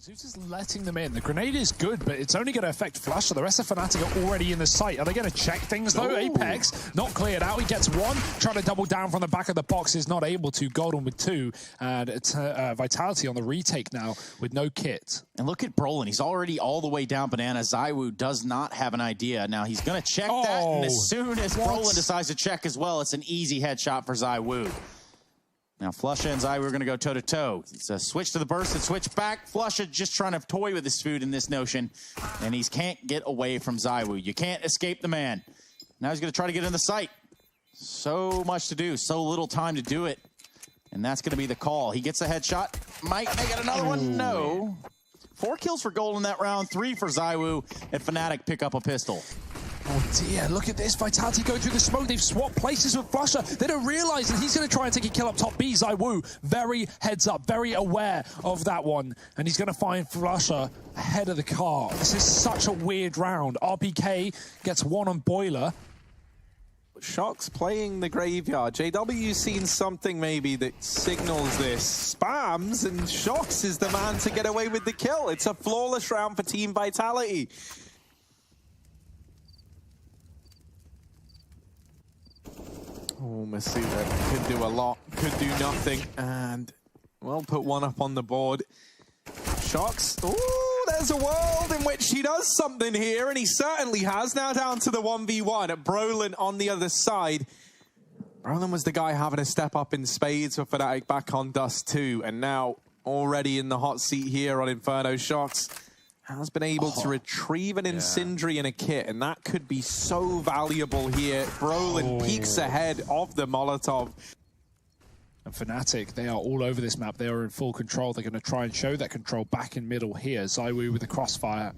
Zeus is letting them in. The grenade is good, but it's only going to affect Flusher. The rest of Fnatic are already in the site. Are they going to check things, though? Ooh. Apex, not cleared out. He gets one. Trying to double down from the back of the box. Is not able to. Golden with two. And it's Vitality on the retake now with no kit. And look at Brolin. He's already all the way down banana. ZywOo does not have an idea. Now he's going to check that. And as soon as Brolin decides to check as well, it's an easy headshot for ZywOo. Now, Flusha and ZywOo are going to go toe-to-toe. It's a switch to the burst and switch back. Flusha just trying to toy with his food in this notion, and he can't get away from ZywOo. You can't escape the man. Now he's going to try to get in the sight. So much to do, so little time to do it. And that's going to be the call. He gets a headshot. Might make it another one. No. 4 kills for Gold in that round, 3 for ZywOo, and Fnatic pick up a pistol. Oh dear, look at this. Vitality going through the smoke. They've swapped places with Flusher. They don't realize that he's going to try and take a kill up top B. ZywOo, very heads up, very aware of that one. And he's going to find Flusher ahead of the car. This is such a weird round. RPK gets one on Boiler. Shox playing the graveyard. JW's seen something maybe that signals this. Spams, and Shox is the man to get away with the kill. It's a flawless round for Team Vitality. Oh, Masuda could do a lot, could do nothing, and, well, put one up on the board. Shox, ooh, there's a world in which he does something here, and he certainly has. Now down to the 1v1. Brolin on the other side. Brolin was the guy having a step up in spades for Fnatic back on Dust 2, and now already in the hot seat here on Inferno. Shox has been able to retrieve an Incendiary and a kit, and that could be so valuable here. Brolin peeks ahead of the Molotov. And Fnatic, they are all over this map. They are in full control. They're going to try and show that control back in middle here. ZywOo with the crossfire.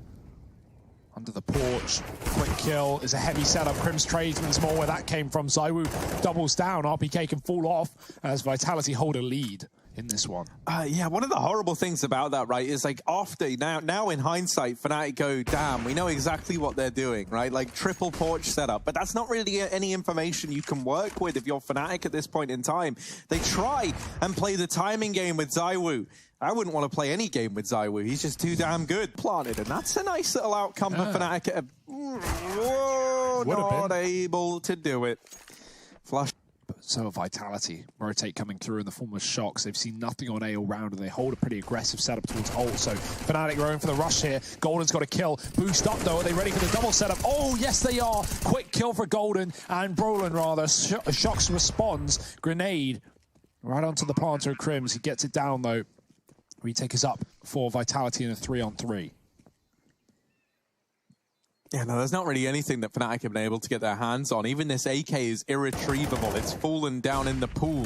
Under the porch. Quick kill is a heavy setup. Crim's Tradesman's more where that came from. ZywOo doubles down. RPK can fall off as Vitality hold a lead in this one. Yeah, one of the horrible things about that, right, is like after, now in hindsight, Fnatic go, damn, we know exactly what they're doing, right? Like triple porch setup, but that's not really any information you can work with if you're Fnatic at this point in time. They try and play the timing game with ZywOo. I wouldn't want to play any game with ZywOo. He's just too damn good. Planted, and that's a nice little outcome for Fnatic. Whoa, not able to do it. Flush. So Vitality, rotate coming through in the form of Shox. They've seen nothing on A all round, and they hold a pretty aggressive setup towards ult. So Fnatic going for the rush here. Golden's got a kill. Boost up, though. Are they ready for the double setup? Oh, yes, they are. Quick kill for Golden, and Brolin, rather. Shox responds. Grenade right onto the planter of Crims. He gets it down, though. Retake is up for Vitality in a 3-on-3. Yeah, no, there's not really anything that Fnatic have been able to get their hands on. Even this AK is irretrievable. It's fallen down in the pool.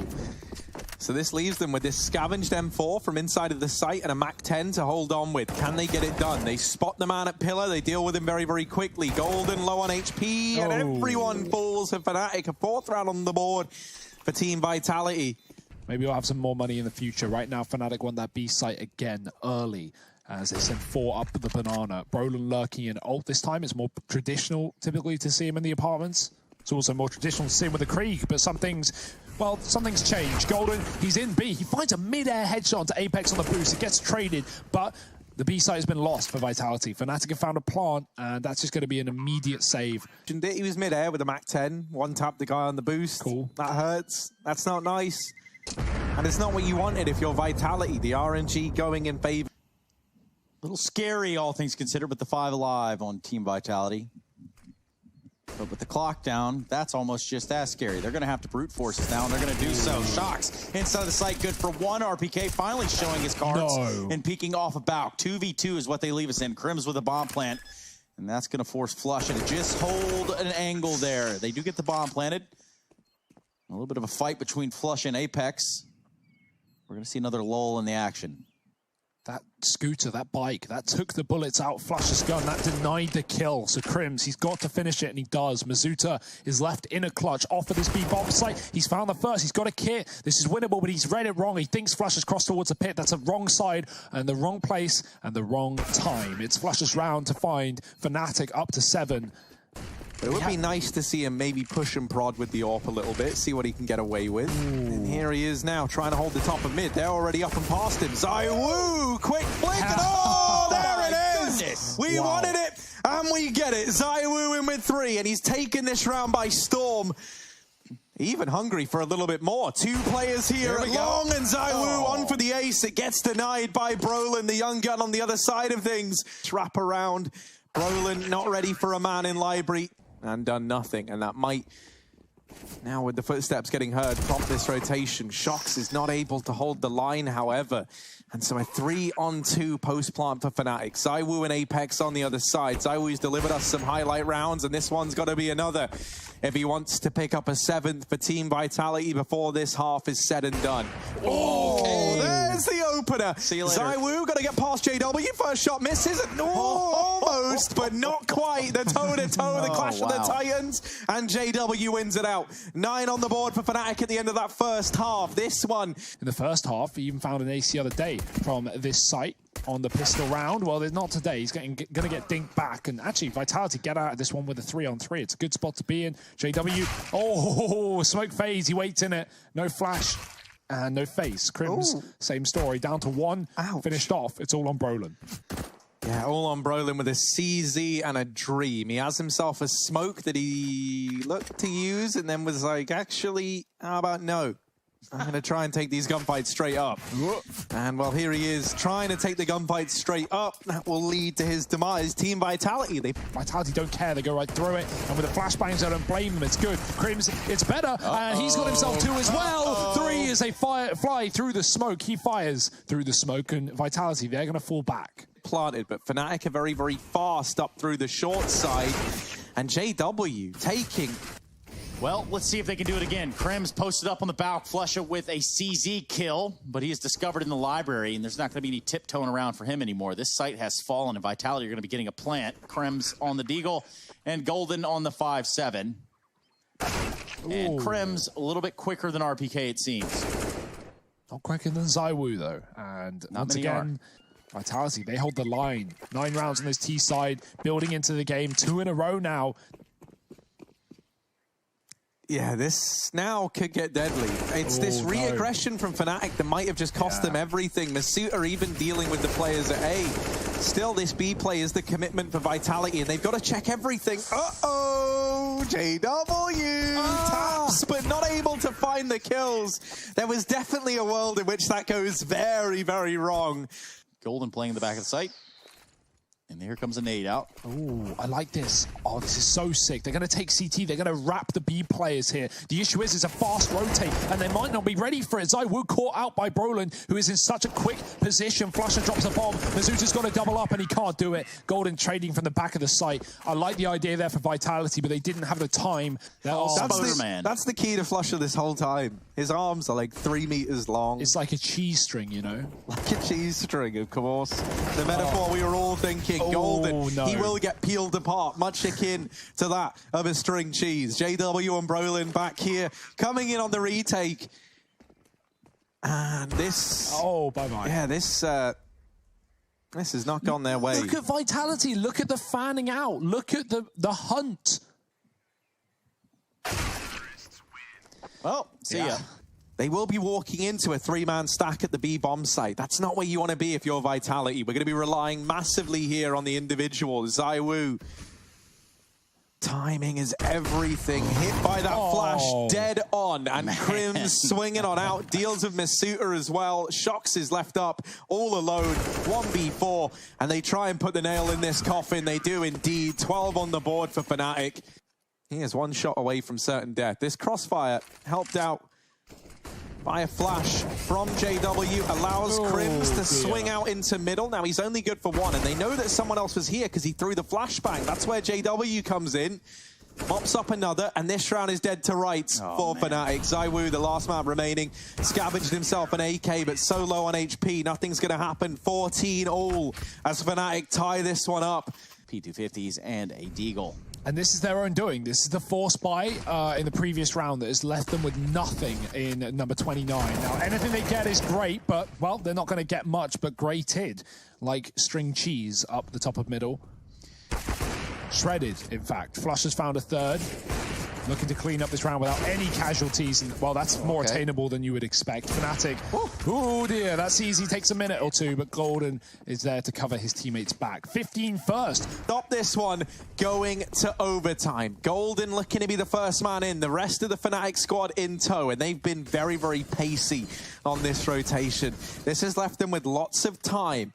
So this leaves them with this scavenged M4 from inside of the site and a MAC-10 to hold on with. Can they get it done? They spot the man at Pillar. They deal with him very, very quickly. Golden low on HP, and everyone falls for Fnatic. A 4th round on the board for Team Vitality. Maybe we'll have some more money in the future. Right now, Fnatic won that B site again early, as they send 4 up the banana. Brolin lurking in ult this time. It's more traditional, typically, to see him in the apartments. It's also more traditional to see him with the Krieg, but something's changed. Golden, he's in B. He finds a mid-air headshot to Apex on the boost. It gets traded, but the B site has been lost for Vitality. Fnatic have found a plant, and that's just going to be an immediate save. He was mid-air with a MAC-10. One-tap the guy on the boost. Cool. That hurts. That's not nice. And it's not what you wanted if you're Vitality. The RNG going in favor. A little scary, all things considered, with the 5 alive on Team Vitality. But with the clock down, that's almost just as scary. They're going to have to brute force it now, and they're going to do so. Shox inside of the site, good for 1. RPK finally showing his cards and peeking off a Bauk. 2v2 is what they leave us in. Crims with a bomb plant, and that's going to force Flusha to just hold an angle there. They do get the bomb planted. A little bit of a fight between Flusha and Apex. We're going to see another lull in the action. That scooter, that bike, that took the bullets out Flusha's gun. That denied the kill. So Crims, he's got to finish it, and he does. Mazuta is left in a clutch off of this B-bomb site. He's found the first. He's got a kit. This is winnable, but he's read it wrong. He thinks Flusha's crossed towards a pit. That's a wrong side and the wrong place and the wrong time. It's Flusha's round to find Fnatic up to 7. But it would be nice to see him maybe push and prod with the AWP a little bit, see what he can get away with. And here he is now, trying to hold the top of mid. They're already up and past him. ZywOo, quick flick, and We wanted it, and we get it. ZywOo in with 3, and he's taken this round by storm. Even hungry for a little bit more. 2 players here at long, and ZywOo on for the ace. It gets denied by Brolin, the young gun on the other side of things. Wrap around. Brolin not ready for a man in library and done nothing, and that might, now with the footsteps getting heard, prompt this rotation. Shox is not able to hold the line, however. And so a 3-on-2 post-plant for Fnatic. ZywOo and Apex on the other side. ZywOo's delivered us some highlight rounds, and this one's got to be another if he wants to pick up a 7th for Team Vitality before this half is said and done. Oh, there's the opener. See you later. ZywOo got to get past JW. First shot misses. Almost, but not quite. The toe-to-toe, the clash of the Titans, and JW wins it out. 9 on the board for Fnatic at the end of that first half. This one. In the first half, he even found an ace the other day from this site on the pistol round. Well, there's not today. He's going to get dinked back. And actually, Vitality get out of this one with a 3-on-3. It's a good spot to be in. JW, oh, smoke phase. He waits in it. No flash and no face. Crims, same story. Down to 1. Ouch. Finished off. It's all on Brolin. Yeah, all on Brolin with a CZ and a dream. He has himself a smoke that he looked to use and then was like, actually, how about no? I'm going to try and take these gunfights straight up. And well, here he is trying to take the gunfights straight up. That will lead to his demise. Team Vitality. Vitality don't care. They go right through it. And with the flashbangs, I don't blame them. It's good. Crims, it's better. And he's got himself 2 as well. 3 as they fly through the smoke. He fires through the smoke. And Vitality, they're going to fall back. Planted, but Fnatic are very, very fast up through the short side. And JW taking... Well, let's see if they can do it again. Crims posted up on the bow, Flusha with a CZ kill, but he is discovered in the library, and there's not going to be any tiptoeing around for him anymore. This site has fallen, and Vitality are going to be getting a plant. Crims on the Deagle, and Golden on the 5-7. And Crims a little bit quicker than RPK, it seems. Not quicker than ZywOo, though. And once again, Vitality, they hold the line. 9 rounds on this T side, building into the game. 2 in a row now. Yeah, this now could get deadly. It's this re-aggression from Fnatic that might have just cost them everything. Masuta even dealing with the players at A. Still, this B play is the commitment for Vitality, and they've got to check everything. Uh-oh! JW taps, but not able to find the kills. There was definitely a world in which that goes very, very wrong. Golden playing in the back of the site. And here comes a nade out. Oh, I like this. Oh, this is so sick. They're going to take CT. They're going to wrap the B players here. The issue is it's a fast rotate, and they might not be ready for it. ZywOo caught out by Brolin, who is in such a quick position. Flusha drops a bomb. Mazuta's got to double up, and he can't do it. Golden trading from the back of the site. I like the idea there for Vitality, but they didn't have the time. That's the key to Flusha this whole time. His arms are like 3 meters long. It's like a cheese string, you know? Like a cheese string, of course. The metaphor we were all thinking. Golden, he will get peeled apart, much akin to that of a string cheese. JW and Brolin back here, coming in on the retake. And this... Oh, bye-bye. Yeah, this has not gone their way. Look at Vitality. Look at the fanning out. Look at the hunt. Well, see ya. They will be walking into a 3-man stack at the B bomb site. That's not where you want to be if you're Vitality. We're going to be relying massively here on the individual. ZywOo. Timing is everything. Hit by that flash, dead on. And Crims swinging on out. Deals with Masuta as well. Shox is left up all alone. 1v4. And they try and put the nail in this coffin. They do indeed. 12 on the board for Fnatic. He is 1 shot away from certain death. This crossfire helped out by a flash from JW, allows Crims to swing out into middle. Now he's only good for 1, and they know that someone else was here because he threw the flashbang. That's where JW comes in, mops up another, and this round is dead to rights for Fnatic. ZywOo, the last man remaining, scavenged himself an AK, but so low on HP, nothing's going to happen. 14 all as Fnatic tie this one up. P250s and a Deagle. And this is their own doing. This is the force buy in the previous round that has left them with nothing in number 29. Now, anything they get is great, but, well, they're not going to get much but grated, like string cheese up the top of middle. Shredded, in fact. Flush has found a 3rd. looking to clean up this round without any casualties. Well, that's more attainable than you would expect. Fnatic, oh dear, that's easy. Takes a minute or two, but Golden is there to cover his teammates back. 15 first. Stop this one going to overtime. Golden looking to be the first man in. The rest of the Fnatic squad in tow, and they've been very, very pacey on this rotation. This has left them with lots of time.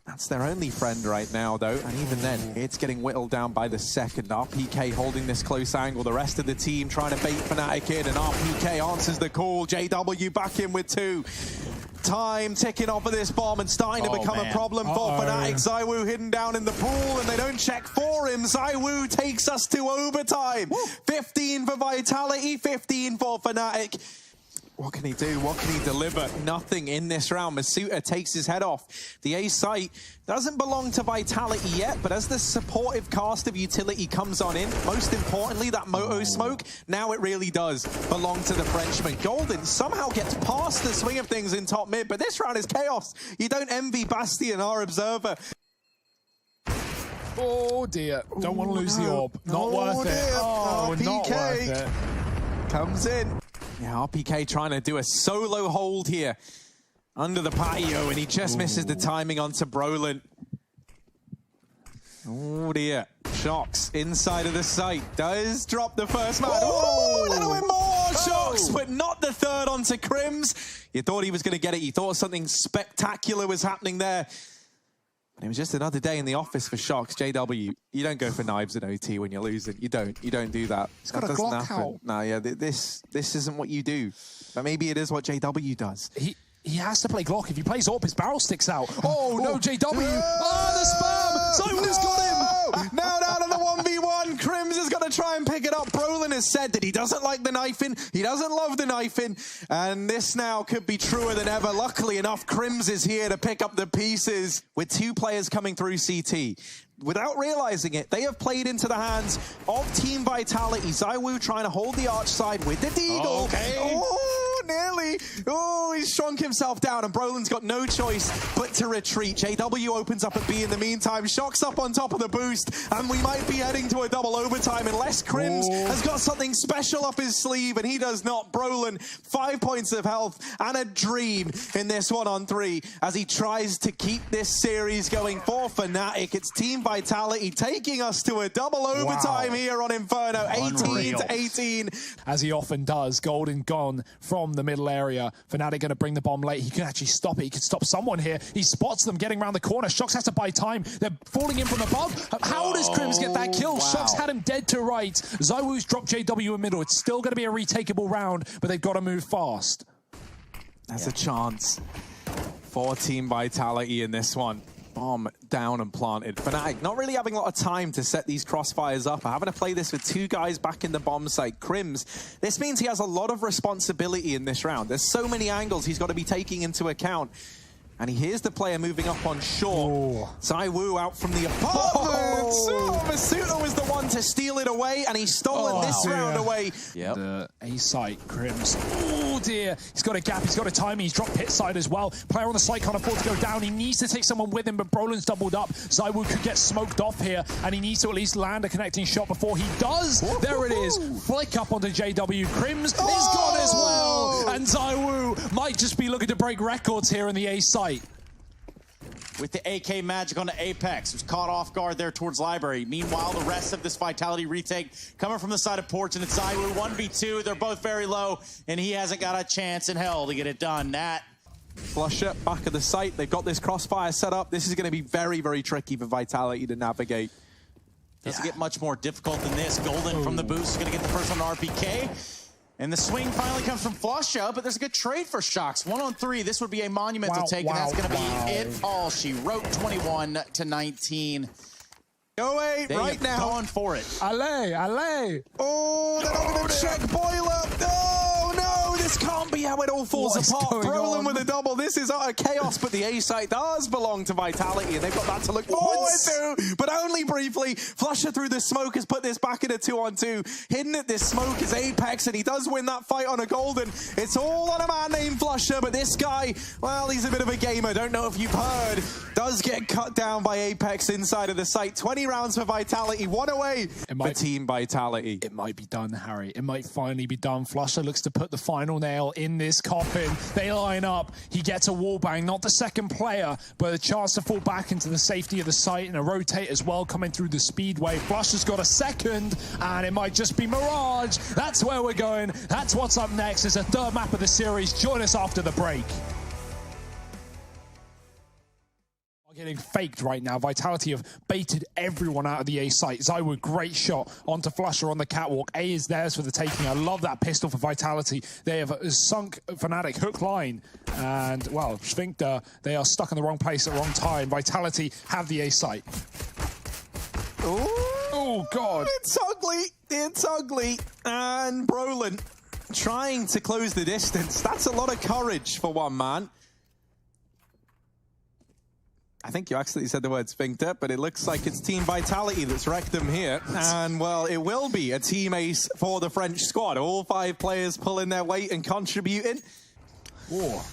That's their only friend right now, though, and even then, it's getting whittled down by the second. RPK holding this close angle. The rest of the team trying to bait Fnatic in, and RPK answers the call. JW back in with 2. Time ticking off of this bomb and starting to become a problem for Fnatic. ZywOo hidden down in the pool, and they don't check for him. ZywOo takes us to overtime. 15 for Vitality, 15 for Fnatic. What can he do? What can he deliver? Nothing in this round. Masuta takes his head off. The A site doesn't belong to Vitality yet, but as the supportive cast of utility comes on in, most importantly, that Moto smoke, now it really does belong to the Frenchman. Golden somehow gets past the swing of things in top mid, but this round is chaos. You don't envy Bastion, our observer. Oh dear, don't want to lose the orb. Not worth it. Oh, not worth it. Comes in. Yeah, RPK trying to do a solo hold here under the patio, and he just misses the timing onto Brolin. Oh dear. Shox inside of the site. Does drop the first man. Oh, a little bit more Shox, but not the third onto Crims. You thought he was going to get it. You thought something spectacular was happening there. It was just another day in the office for Shox. JW, you don't go for knives at OT when you're losing. You don't do that. He's got a Glock out. No, yeah, this isn't what you do. But maybe it is what JW does. He has to play Glock. If he plays AWP, his barrel sticks out. Oh, no, JW. Oh, the spam. ZywOo's got him. Now down to the 1v1. Crims is going to try and pick it up. Brolin has said that he doesn't like the knifing. He doesn't love the knifing. And this now could be truer than ever. Luckily enough, Crims is here to pick up the pieces. With 2 players coming through CT. Without realizing it, they have played into the hands of Team Vitality. ZywOo trying to hold the arch side with the Deagle. Okay. Oh, nearly. Oh, he's shrunk himself down, and Brolin's got no choice but to retreat. JW opens up at B in the meantime. Shox up on top of the boost, and we might be heading to a double overtime unless Crims has got something special up his sleeve, and he does not. Brolin, 5 points of health and a dream in this 1-on-3 as he tries to keep this series going for Fnatic. It's Team Vitality taking us to a double overtime here on Inferno. 18-18. As he often does. Golden gone from the middle area. Fnatic going to bring the bomb late. He can actually stop it. He can stop someone here. He spots them getting around the corner. Shox has to buy time. They're falling in from above. How does Crims get that kill? Shox had him dead to right. ZywOo's dropped JW in middle. It's still going to be a retakeable round, but they've got to move fast. There's a chance for Team Vitality in this one. Bomb down and planted. Fnatic not really having a lot of time to set these crossfires up. Having to play this with 2 guys back in the bomb site. Crims, this means he has a lot of responsibility in this round. There's so many angles he's got to be taking into account. And he hears the player moving up on shore. ZywOo out from the apartment. Masuta was the one to steal it away, and he's stolen this round away. The A site, Crims. Oh dear. He's got a gap. He's got a timing. He's dropped pit side as well. Player on the site can't afford to go down. He needs to take someone with him, but Brolin's doubled up. ZywOo could get smoked off here, and he needs to at least land a connecting shot before he does. There it is. Flick up onto JW. Crims is gone as well. And ZywOo might just be looking to break records here in the A site. With the AK magic on the Apex, was caught off guard there towards Library. Meanwhile, the rest of this Vitality retake coming from the side of Porch, and it's ZywOo 1v2. They're both very low, and he hasn't got a chance in hell to get it done. Nat. Flusher, back of the site. They've got this crossfire set up. This is going to be very, very tricky for Vitality to navigate. Doesn't get much more difficult than this. Golden from the boost is going to get the first one on RPK. And the swing finally comes from Flusha, but there's a good trade for Shox. 1-on-3, this would be a monumental take, and that's going to be it all. She wrote 21-19. Go away right now. Going for it. Allez, allez. Oh, they're not going to check Boiler. Oh, no, this can't be how it all falls apart. Brolin with a double. This is utter chaos, but the A site does belong to Vitality, and they've got that to look forward to, but only briefly. Flusher through the smoke has put this back in a 2-on-2. Hidden at this smoke is Apex, and he does win that fight on a golden. It's all on a man named Flusher, but this guy, well, he's a bit of a gamer. Don't know if you've heard. Does get cut down by Apex inside of the site. 20 rounds for Vitality, one away for Team Vitality. It might be done, Harry. It might finally be done. Flusher looks to put the final nail in this coffin. They line up. He gets a wallbang, not the second player, but a chance to fall back into the safety of the site and a rotate as well coming through the speedway. Flusher's got a second, and it might just be Mirage. That's where we're going. That's what's up next. It's a third map of the series. Join us after the break. Getting faked right now. Vitality have baited everyone out of the A site. ZywOo, great shot onto Flusher on the catwalk. A is theirs for the taking. I love that pistol for Vitality. They have sunk Fnatic hook line. And, well, Sphincter, they are stuck in the wrong place at the wrong time. Vitality have the A site. Ooh, oh, God. It's ugly. It's ugly. And Brolin trying to close the distance. That's a lot of courage for one man. I think you actually said the word Sphincter, but it looks like it's Team Vitality that's wrecked them here. And, well, it will be a team ace for the French squad. All 5 players pulling their weight and contributing. Oh.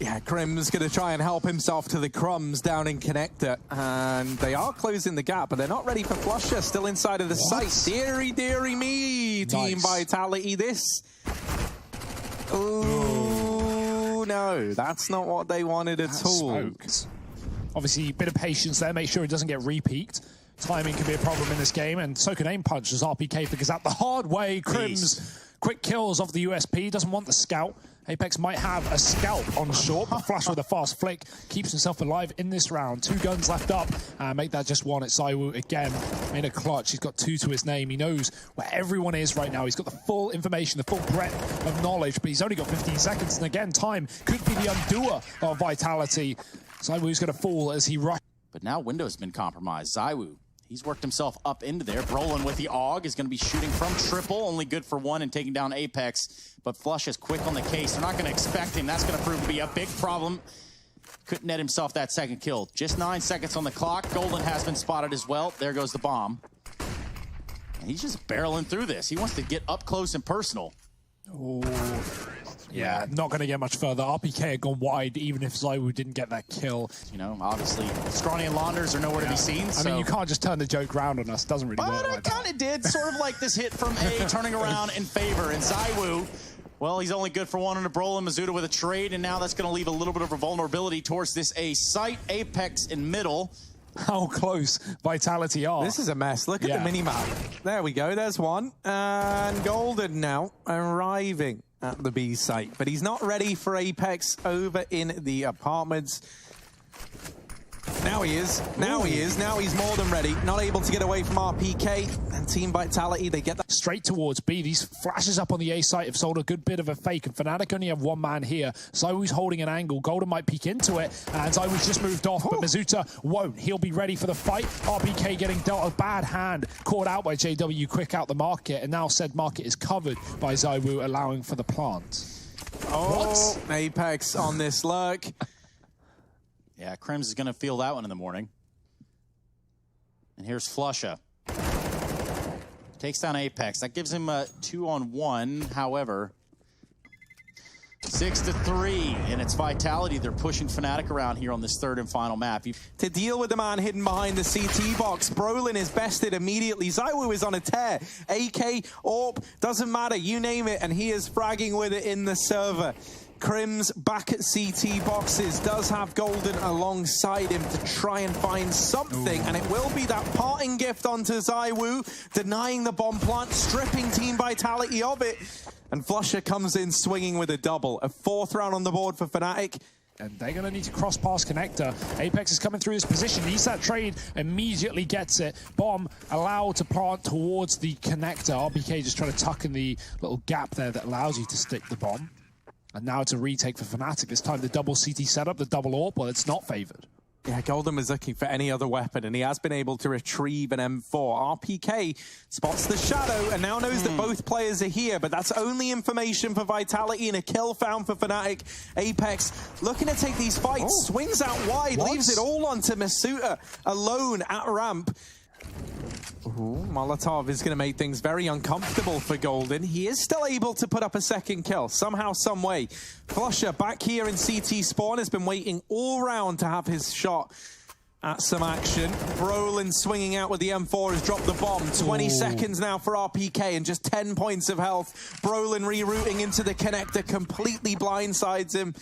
Yeah, Crim's going to try and help himself to the crumbs down in Connector. And they are closing the gap, but they're not ready for Flusher. Still inside of the site. Deary, deary me, Team Vitality. This... Ooh, no, that's not what they wanted at all. Smoked. Obviously, a bit of patience there. Make sure it doesn't get repeaked. Timing can be a problem in this game, and so can aim punch as RPK figures out the hard way. Crims, quick kills off the USP, doesn't want the scout. Apex might have a scalp on short, but Flash with a fast flick keeps himself alive in this round. 2 guns left up, and make that just 1 at ZywOo again in a clutch. He's got 2 to his name. He knows where everyone is right now. He's got the full information, the full breadth of knowledge, but he's only got 15 seconds, and again, time could be the undoer of Vitality. ZywOo's going to fall as he rushes. But now Window's been compromised. ZywOo, he's worked himself up into there. Brolin with the AUG is going to be shooting from triple, only good for 1 and taking down Apex. But Flush is quick on the case. They're not going to expect him. That's going to prove to be a big problem. Couldn't net himself that second kill. Just 9 seconds on the clock. Golden has been spotted as well. There goes the bomb. And he's just barreling through this. He wants to get up close and personal. Oh. Yeah, not going to get much further. RPK had gone wide, even if ZywOo didn't get that kill. You know, obviously, Stronny and Launders are nowhere to be seen. I mean, you can't just turn the joke round on us. It doesn't really work like that. But I kind of did, sort of like this hit from A turning around in favor. And ZywOo, well, he's only good for 1 on a Brolin. Mizuta with a trade, and now that's going to leave a little bit of a vulnerability towards this A site. Apex in middle. How close Vitality are. This is a mess. Look at the mini-map. There we go. There's 1. And Golden now arriving at the B site. But he's not ready for Apex over in the apartments. Now he is. Now he is. Now he's more than ready. Not able to get away from RPK. And Team Vitality, they get that. Straight towards B. These flashes up on the A site have sold a good bit of a fake. And Fnatic only have 1 man here. ZywOo's holding an angle. Golden might peek into it. And ZywOo's just moved off. But Mizuta won't. He'll be ready for the fight. RPK getting dealt a bad hand. Caught out by JW. Quick out the market. And now said market is covered by ZywOo, allowing for the plant. Oh, what? Apex on this lurk. Yeah, Crims is going to feel that one in the morning. And here's Flusha. Takes down Apex. That gives him a 2-on-1. However, 6-3, and it's Vitality. They're pushing Fnatic around here on this 3rd and final map. To deal with the man hidden behind the CT box, Brolin is bested immediately. ZywOo is on a tear. AK, AWP, doesn't matter. You name it, and he is fragging with it in the server. Crims back at CT boxes, does have Golden alongside him to try and find something. And it will be that parting gift onto ZywOo, denying the bomb plant, stripping Team Vitality of it. And Flusher comes in swinging with a double. A 4th round on the board for Fnatic. And they're going to need to cross past Connector. Apex is coming through his position. He's that trade, immediately gets it. Bomb allowed to plant towards the Connector. RBK just trying to tuck in the little gap there that allows you to stick the bomb. And now it's a retake for Fnatic. This time the double CT setup, the double AWP, well, it's not favored. Yeah, Golden was looking for any other weapon, and he has been able to retrieve an M4. RPK spots the shadow and now knows that both players are here, but that's only information for Vitality, and a kill found for Fnatic. Apex looking to take these fights, swings out wide, leaves it all onto Masuta alone at ramp. Ooh, Molotov is going to make things very uncomfortable for Golden. He is still able to put up a second kill, somehow, some way. Flusher back here in CT spawn has been waiting all round to have his shot at some action. Brolin swinging out with the M4 has dropped the bomb. 20 seconds now for RPK and just 10 points of health. Brolin rerouting into the connector, completely blindsides him.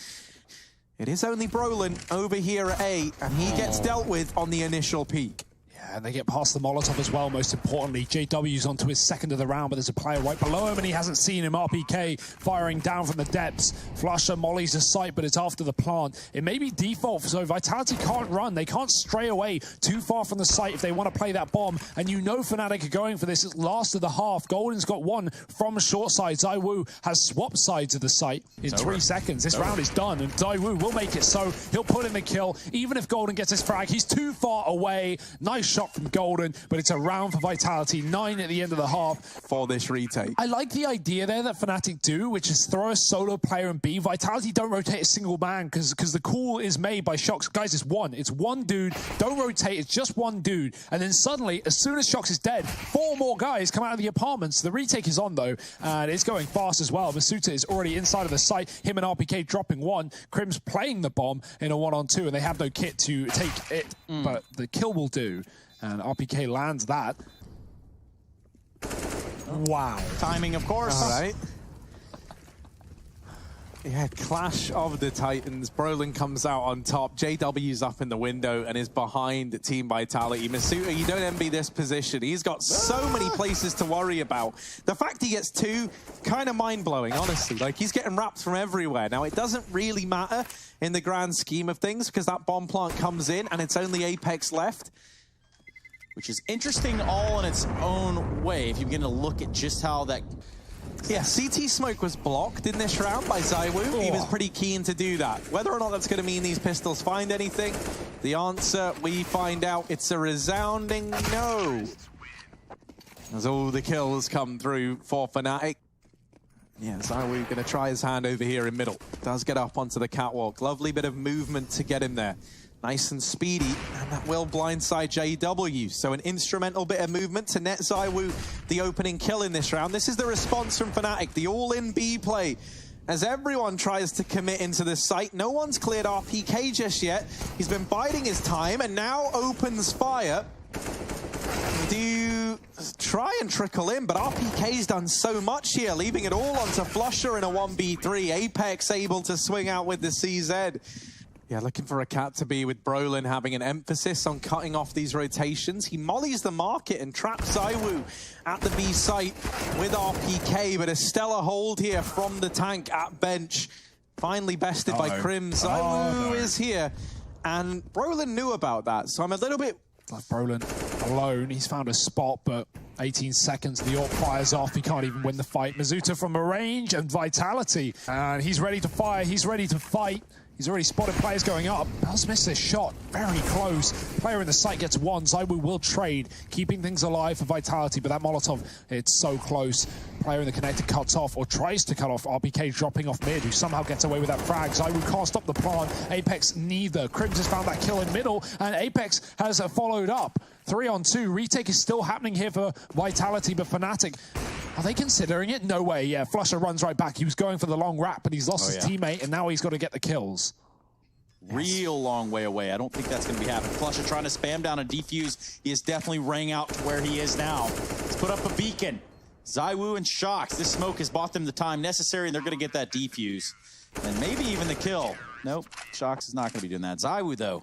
It is only Brolin over here at A, and he gets dealt with on the initial peak. And they get past the Molotov as well, most importantly. JW's onto his second of the round, but there's a player right below him, and he hasn't seen him. RPK firing down from the depths. Flusher mollies the site, but it's after the plant. It may be default, so Vitality can't run. They can't stray away too far from the site if they want to play that bomb. And you know Fnatic are going for this. It's last of the half. Golden's got one from short side. ZywOo has swapped sides of the site in 3 seconds. This round is done, and ZywOo will make it so. He'll put in the kill. Even if Golden gets his frag, he's too far away. Nice shot from Golden, but it's a round for Vitality. 9 at the end of the half for this retake. I like the idea there that Fnatic do, which is throw a solo player in B. Vitality don't rotate a single man because the call is made by Shox. Guys, it's one dude. Don't rotate. It's just one dude. And then suddenly, as soon as Shox is dead, 4 more guys come out of the apartments. The retake is on though, and it's going fast as well. Masuta is already inside of the site. Him and RPK dropping one. Crim's playing the bomb in a 1-on-2, and they have no kit to take it, but the kill will do. And RPK lands that. Wow. Timing, of course. All right. Yeah, clash of the Titans. Brolin comes out on top. JW's up in the window and is behind Team Vitality. Masuta, you don't envy this position. He's got so many places to worry about. The fact he gets 2, kind of mind-blowing, honestly. Like, he's getting wrapped from everywhere. Now, it doesn't really matter in the grand scheme of things because that bomb plant comes in and it's only Apex left. Which is interesting all in its own way, if you begin to look at just how that... Yeah, CT smoke was blocked in this round by ZywOo. He was pretty keen to do that. Whether or not that's going to mean these pistols find anything, the answer, we find out it's a resounding no. As all the kills come through for Fnatic. Yeah, ZywOo going to try his hand over here in middle. Does get up onto the catwalk. Lovely bit of movement to get him there. Nice and speedy, and that will blindside JW. So an instrumental bit of movement to net ZywOo the opening kill in this round. This is the response from Fnatic, the all-in B play. As everyone tries to commit into this site, no one's cleared RPK just yet. He's been biding his time and now opens fire. Do try and trickle in, but RPK's done so much here, leaving it all onto Flusher in a 1v3. Apex able to swing out with the CZ. Yeah, looking for a cat to be with Brolin having an emphasis on cutting off these rotations. He mollies the market and traps ZywOo at the B site with RPK, but a stellar hold here from the tank at bench. Finally bested by Crim. ZywOo is here, and Brolin knew about that, so I'm a little bit... Like Brolin alone, he's found a spot, but 18 seconds, the AWP fires off. He can't even win the fight. Masuta from a range and Vitality, and he's ready to fire, he's ready to fight. He's already spotted players going up. Does miss this shot. Very close. Player in the site gets one. ZywOo will trade, keeping things alive for Vitality, but that Molotov, it's so close. Player in the connector cuts off, or tries to cut off. RPK dropping off mid, who somehow gets away with that frag. ZywOo can't stop the plant. Apex neither. Crims has found that kill in middle, and Apex has followed up. 3-on-2. Retake is still happening here for Vitality, but Fnatic, are they considering it? No way. Yeah, Flusher runs right back. He was going for the long wrap, but he's lost his teammate, and now he's got to get the kills. Real long way away. I don't think that's going to be happening. Flusher trying to spam down a defuse. He is definitely rang out to where he is now. Let's put up a beacon. ZywOo and Shox. This smoke has bought them the time necessary, and they're going to get that defuse. And maybe even the kill. Nope, Shox is not going to be doing that. ZywOo, though,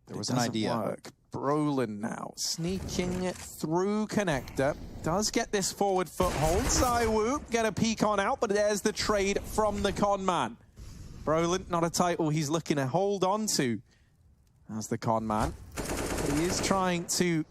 there was an idea. Work. Brolin now sneaking it through connector. Does get this forward foothold. ZywOo get a peek on out, but there's the trade from the con man. Brolin, not a title he's looking to hold on to as the con man. He is trying to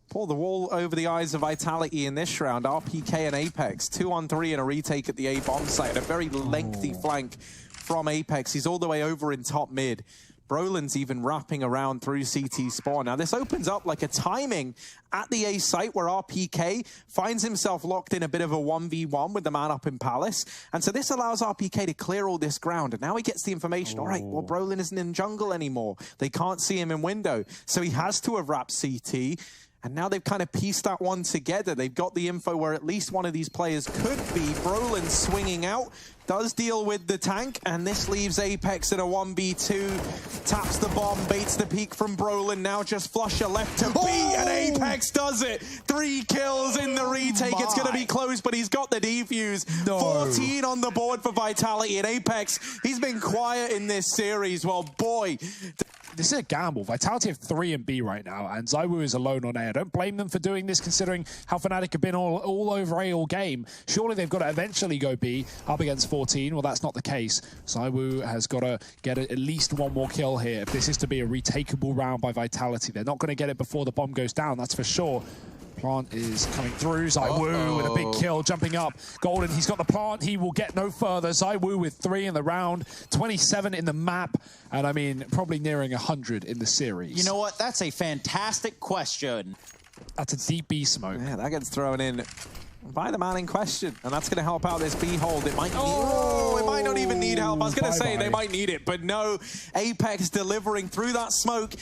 pull the wall over the eyes of Vitality in this round. RPK and Apex, 2-on-3 and a retake at the A bomb site. A very lengthy flank from Apex. He's all the way over in top mid. Brolin's even wrapping around through CT spawn. Now, this opens up like a timing at the A site where RPK finds himself locked in a bit of a 1v1 with the man up in Palace. And so this allows RPK to clear all this ground. And now he gets the information, all right, well, Brolin isn't in jungle anymore. They can't see him in window. So he has to have wrapped CT. And now they've kind of pieced that one together. They've got the info where at least one of these players could be. Brolin swinging out, does deal with the tank, and this leaves Apex in a 1v2. Taps the bomb, baits the peek from Brolin. Now just Flusher left to B, and Apex does it. 3 kills in the retake. It's going to be close, but he's got the defuse. 14 on the board for Vitality, and Apex, he's been quiet in this series. Well, boy. This is a gamble. Vitality have 3 in B right now, and ZywOo is alone on A. I don't blame them for doing this, considering how Fnatic have been all over A all game. Surely they've got to eventually go B up against 14. Well, that's not the case. ZywOo has got to get at least one more kill here if this is to be a retakeable round by Vitality. They're not going to get it before the bomb goes down, that's for sure. Plant is coming through. ZywOo with a big kill, jumping up. Golden, he's got the plant. He will get no further. ZywOo with 3 in the round, 27 in the map, and I mean, probably nearing 100 in the series. You know what? That's a fantastic question. That's a deep B smoke. Yeah, that gets thrown in by the man in question, and that's going to help out this B hold. It might it might not even need help. I was going to say they might need it, but no. Apex delivering through that smoke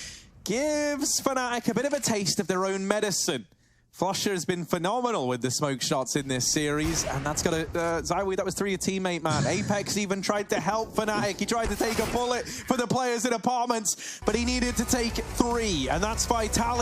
gives Fnatic a bit of a taste of their own medicine. Flusher has been phenomenal with the smoke shots in this series, and that's got a ZywOo, that was 3 a teammate, man. Apex even tried to help Fnatic. He tried to take a bullet for the players in apartments, but he needed to take 3, and that's Vitality.